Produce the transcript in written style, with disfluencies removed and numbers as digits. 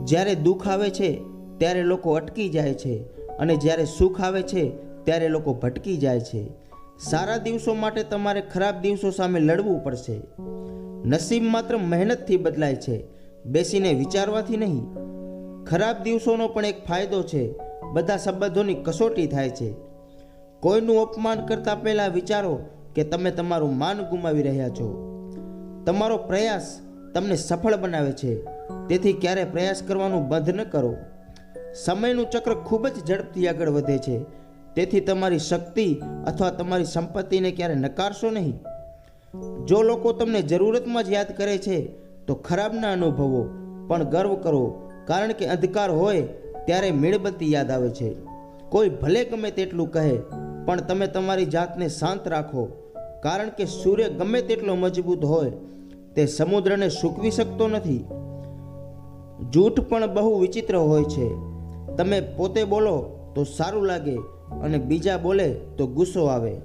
જ્યારે દુઃખ આવે છે ત્યારે લોકો અટકી જાય છે અને જ્યારે સુખ આવે છે ત્યારે લોકો ભટકી જાય છે. સારા દિવસો માટે તમારે ખરાબ દિવસો સામે લડવું પડશે. નસીબ માત્ર મહેનતથી બદલાય છે, બેસીને વિચારવાથી નહીં. ખરાબ દિવસોનો પણ એક ફાયદો છે, બધા સંબંધોની કસોટી થાય છે. કોઈનું અપમાન કરતા પહેલાં વિચારો કે તમે તમારું માન ગુમાવી રહ્યા છો. તમારો પ્રયાસ તમને સફળ બનાવે છે, તેથી ક્યારે પ્રયાસ કરવાનું બંધ ન કરો. સમયનું ચક્ર ખૂબ જ ઝડપથી આગળ વધે છે, તેથી તમારી શક્તિ અથવા તમારી સંપત્તિને ક્યારે નકારશો નહીં. જો લોકો તમને જરૂરતમાં જ યાદ કરે છે તો ખરાબ ના અનુભવો, પણ ગર્વ કરો, કારણ કે અંધકાર હોય ત્યારે મીણબત્તી યાદ આવે છે. કોઈ ભલે ગમે તેટલું કહે, પણ તમે તમારી જાતને શાંત રાખો, કારણ કે સૂર્ય ગમે તેટલો મજબૂત હોય તે સમુદ્રને સૂકવી શકતો નથી. જૂઠ પણ બહુ વિચિત્ર હોય છે. તમે પોતે બોલો તો સારું લાગે અને બીજા બોલે તો ગુસ્સો આવે.